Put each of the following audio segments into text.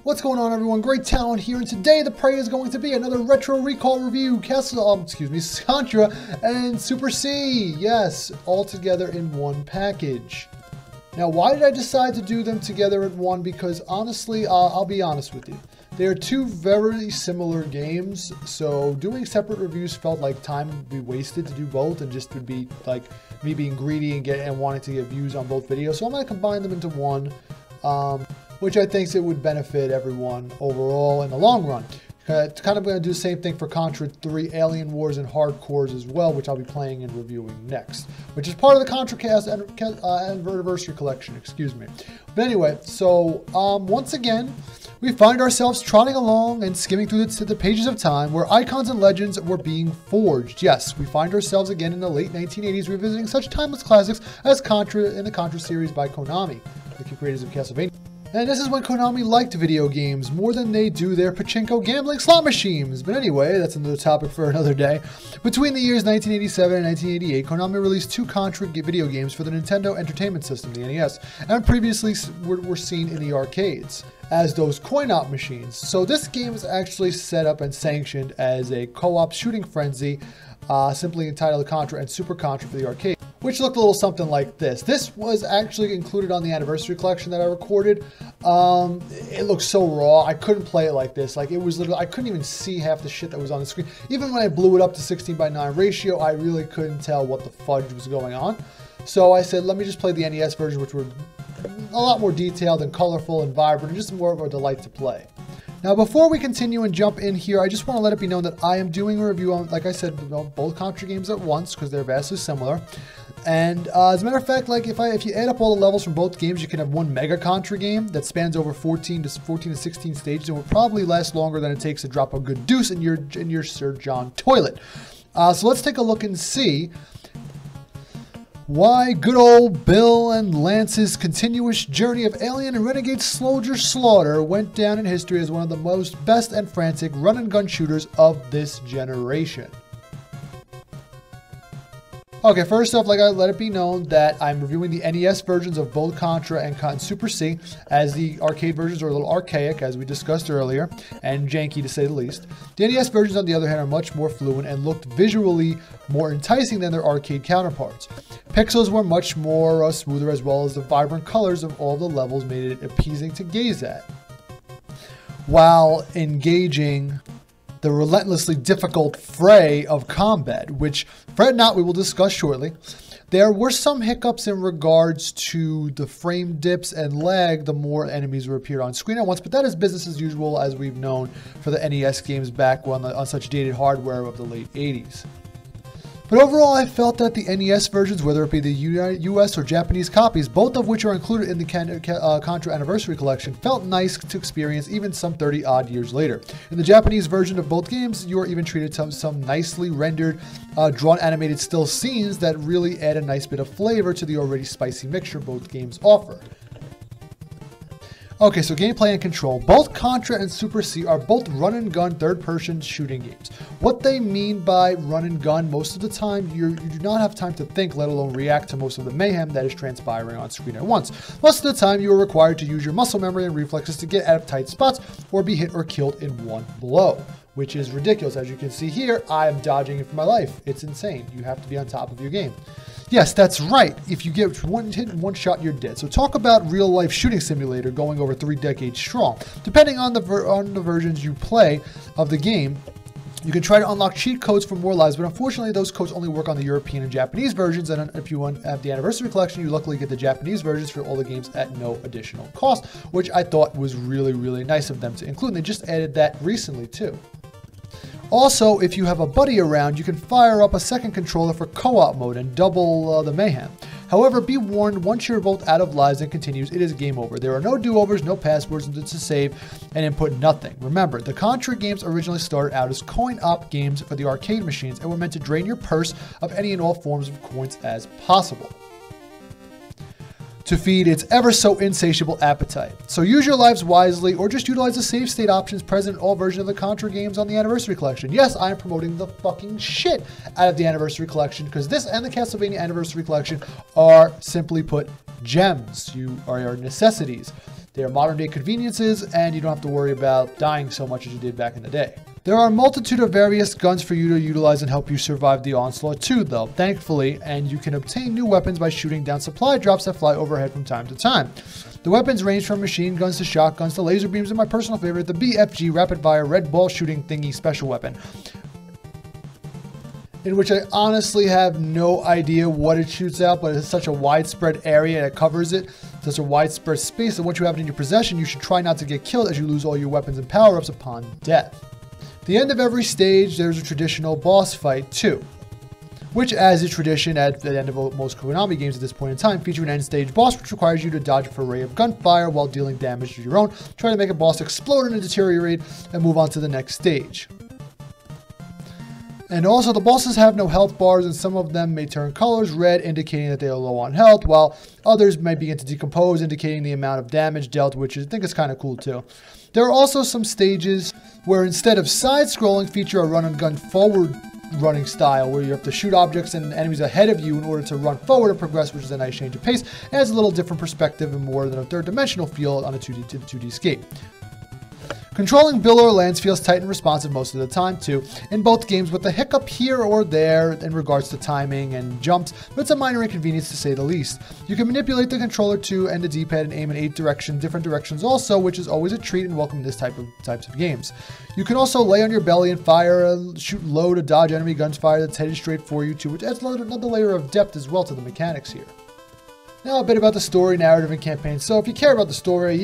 What's going on, everyone? Great Talon here, and today the prey is going to be another retro recall review. Contra and Super C. Yes, all together in one package. Now, why did I decide to do them together in one? Because honestly, I'll be honest with you. They are two very similar games, so doing separate reviews felt like time would be wasted to do both, and just would be like me being greedy and wanting to get views on both videos. So I'm going to combine them into one. Which I think it would benefit everyone overall in the long run. It's kind of going to do the same thing for Contra 3 Alien Wars and Hardcores as well, which I'll be playing and reviewing next, which is part of the Contra Cast Anniversary Collection, excuse me. But anyway, so once again, we find ourselves trotting along and skimming through the pages of time where icons and legends were being forged. Yes, we find ourselves again in the late 1980s revisiting such timeless classics as Contra in the Contra series by Konami, the creators of Castlevania. And this is when Konami liked video games more than they do their pachinko gambling slot machines. But anyway, that's another topic for another day. Between the years 1987 and 1988, Konami released two Contra video games for the Nintendo Entertainment System, the NES, and previously were seen in the arcades as those coin-op machines. So this game is actually set up and sanctioned as a co-op shooting frenzy, simply entitled Contra and Super Contra for the arcade, which looked a little something like this. This was actually included on the anniversary collection that I recorded. It looked so raw. I couldn't play it like this. Like, it was literally, I couldn't even see half the shit that was on the screen. Even when I blew it up to 16:9 ratio, I really couldn't tell what the fudge was going on. So I said, let me just play the NES version, which were a lot more detailed and colorful and vibrant and just more of a delight to play. Now, before we continue and jump in here, I just want to let it be known that I am doing a review on, like I said, both Contra games at once because they're vastly similar. And as a matter of fact, like if you add up all the levels from both games, you can have one mega Contra game that spans over 14 to 16 stages and will probably last longer than it takes to drop a good deuce in your Sir John toilet. So let's take a look and see why good old Bill and Lance's continuous journey of alien and renegade soldier slaughter went down in history as one of the most best and frantic run-and-gun shooters of this generation. Okay, first off, like I let it be known that I'm reviewing the NES versions of both Contra and Super C, as the arcade versions are a little archaic, as we discussed earlier, and janky to say the least. The NES versions, on the other hand, are much more fluent and looked visually more enticing than their arcade counterparts. Pixels were much more smoother, as well as the vibrant colors of all the levels made it appeasing to gaze at, while engaging the relentlessly difficult fray of combat, which, fret not, we will discuss shortly. There were some hiccups in regards to the frame dips and lag the more enemies were appeared on screen at once, but that is business as usual, as we've known for the NES games back on such dated hardware of the late 80s. But overall, I felt that the NES versions, whether it be the US or Japanese copies, both of which are included in the Contra Anniversary Collection, felt nice to experience even some 30-odd years later. In the Japanese version of both games, you are even treated to some nicely rendered, drawn animated still scenes that really add a nice bit of flavor to the already spicy mixture both games offer. Okay, so gameplay and control. Both Contra and Super C are both run-and-gun third-person shooting games. What they mean by run-and-gun, most of the time, you do not have time to think, let alone react to most of the mayhem that is transpiring on screen at once. Most of the time, you are required to use your muscle memory and reflexes to get out of tight spots or be hit or killed in one blow, which is ridiculous. As you can see here, I am dodging it for my life. It's insane. You have to be on top of your game. Yes, that's right. If you get one hit and one shot, you're dead. So talk about real-life shooting simulator going over 3 decades strong. Depending on the versions you play of the game, you can try to unlock cheat codes for more lives, but unfortunately those codes only work on the European and Japanese versions, and if you have the Anniversary Collection, you luckily get the Japanese versions for all the games at no additional cost, which I thought was really, really nice of them to include, and they just added that recently too. Also, if you have a buddy around, you can fire up a second controller for co-op mode and double the mayhem. However, be warned, once you're both out of lives and continues, it is game over. There are no do-overs, no passwords to save, and input nothing. Remember, the Contra games originally started out as coin-op games for the arcade machines and were meant to drain your purse of any and all forms of coins as possible, to feed its ever so insatiable appetite. So use your lives wisely, or just utilize the save state options present in all versions of the Contra games on the Anniversary Collection. Yes, I am promoting the fucking shit out of the Anniversary Collection, because this and the Castlevania Anniversary Collection are, simply put, gems. You are your necessities. They are modern day conveniences, and you don't have to worry about dying so much as you did back in the day. There are a multitude of various guns for you to utilize and help you survive the onslaught too, though, thankfully, and you can obtain new weapons by shooting down supply drops that fly overhead from time to time. The weapons range from machine guns to shotguns to laser beams, and my personal favorite, the BFG rapid fire red ball shooting thingy special weapon, in which I honestly have no idea what it shoots out, but it's such a widespread area that covers it, such a widespread space that once you have it in your possession, you should try not to get killed as you lose all your weapons and power-ups upon death. The end of every stage, there's a traditional boss fight too, which, as is tradition at the end of most Konami games at this point in time, feature an end stage boss which requires you to dodge a array of gunfire while dealing damage to your own, try to make a boss explode and deteriorate, and move on to the next stage. And also, the bosses have no health bars, and some of them may turn colors red, indicating that they are low on health, while others may begin to decompose, indicating the amount of damage dealt, which I think is kind of cool too. There are also some stages where instead of side-scrolling, feature a run-and-gun forward running style, where you have to shoot objects and enemies ahead of you in order to run forward and progress, which is a nice change of pace, and has a little different perspective and more than a third-dimensional feel on a 2D to 2D skate. Controlling Bill or Lance feels tight and responsive most of the time too, in both games, with a hiccup here or there in regards to timing and jumps, but it's a minor inconvenience to say the least. You can manipulate the controller too and the D-pad and aim in 8 different directions also, which is always a treat and welcome in this types of games. You can also lay on your belly and fire, shoot low to dodge enemy gunfire that's headed straight for you too, which adds another layer of depth as well to the mechanics here. Now a bit about the story, narrative, and campaign. So if you care about the story,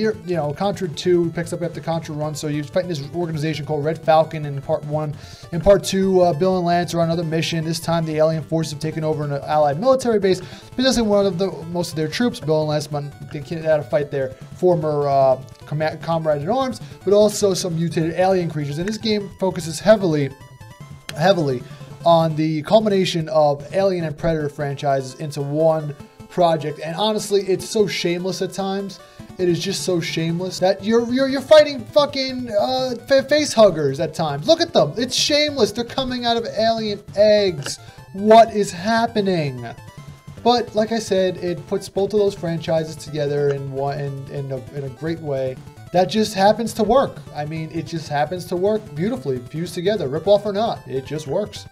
Contra 2 picks up after Contra 1, so you're fighting this organization called Red Falcon in Part 1. In Part 2, Bill and Lance are on another mission. This time the alien forces have taken over an allied military base, possessing most of their troops. Bill and Lance had to fight their former comrade in arms, but also some mutated alien creatures. And this game focuses heavily on the culmination of Alien and Predator franchises into one project, and honestly, it's so shameless at times. It is just so shameless that you're fighting fucking face huggers at times. Look at them. It's shameless. They're coming out of alien eggs. What is happening? But like I said, it puts both of those franchises together in a great way. That just happens to work. I mean, it just happens to work beautifully, fused together, rip off or not. It just works.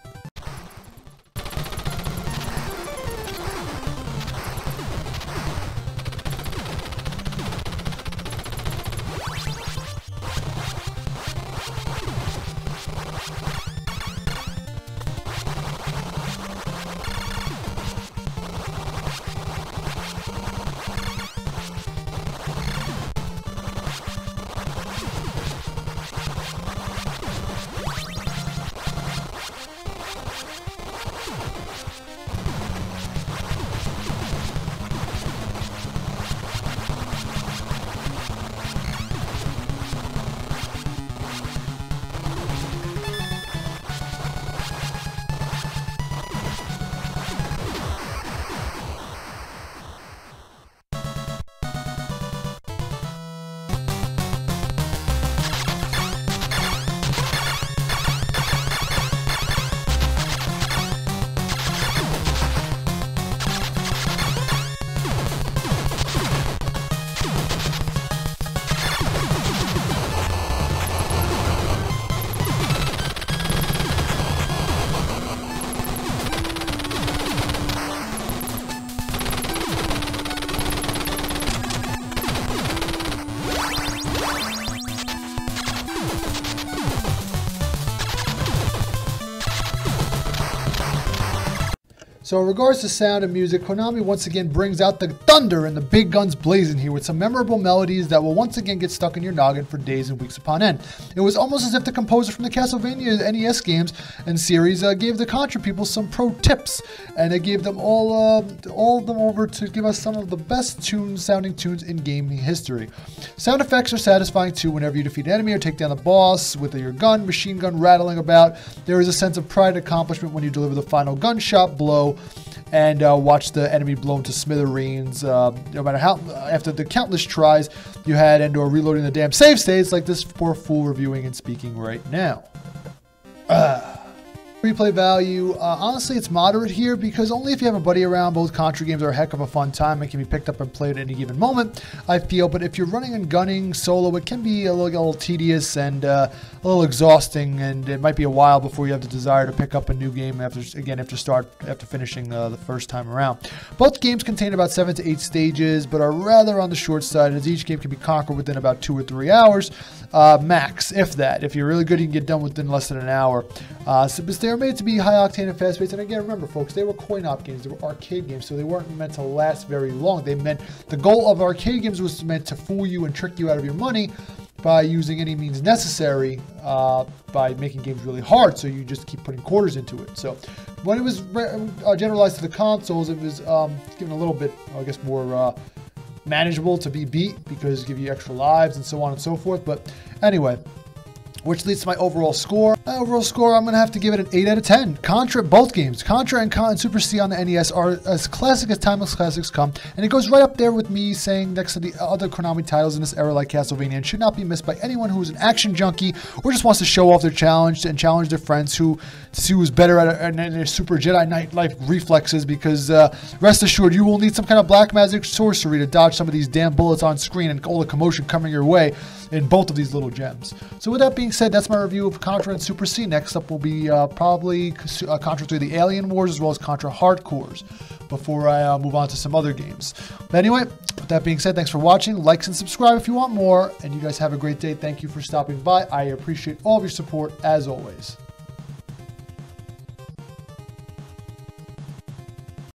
So in regards to sound and music, Konami once again brings out the thunder and the big guns blazing here with some memorable melodies that will once again get stuck in your noggin for days and weeks upon end. It was almost as if the composer from the Castlevania NES games and series gave the Contra people some pro tips, and they gave them all of them over to give us some of the best sounding tunes in gaming history. Sound effects are satisfying too whenever you defeat an enemy or take down a boss with your gun, machine gun rattling about. There is a sense of pride and accomplishment when you deliver the final gunshot blow and watch the enemy blown to smithereens. No matter how, after the countless tries you had and or reloading the damn save states like this poor fool reviewing and speaking right now. Before replay value, honestly, it's moderate here because only if you have a buddy around. Both Contra games are a heck of a fun time and can be picked up and played at any given moment, I feel. But if you're running and gunning solo, it can be a little tedious and a little exhausting, and it might be a while before you have the desire to pick up a new game after finishing the first time around. Both games contain about 7 to 8 stages, but are rather on the short side, as each game can be conquered within about 2 or 3 hours max, if that. If you're really good, you can get done within less than an hour. So they were made to be high octane and fast paced. And again, remember, folks, they were coin-op games, they were arcade games, so they weren't meant to last very long. The goal of arcade games was meant to fool you and trick you out of your money by using any means necessary, by making games really hard, so you just keep putting quarters into it. So when it was generalized to the consoles, it was given a little bit, I guess, more manageable to be beat because it give you extra lives and so on and so forth. But anyway, which leads to my overall score. My overall score, I'm going to have to give it an 8 out of 10. Contra, both games, Contra and Super C on the NES, are as classic as timeless classics come, and it goes right up there with me saying next to the other Konami titles in this era like Castlevania, and should not be missed by anyone who is an action junkie or just wants to show off their challenge and challenge their friends to see who's better at their Super Jedi Knight-like reflexes, because rest assured, you will need some kind of black magic sorcery to dodge some of these damn bullets on screen and all the commotion coming your way in both of these little gems. So with that being said, that's my review of Contra and Super C. Next up will be probably Contra 3 The Alien Wars, as well as Contra Hardcores, before I move on to some other games. But anyway, with that being said, thanks for watching. Likes and subscribe if you want more, and you guys have a great day. Thank you for stopping by. I appreciate all of your support, as always.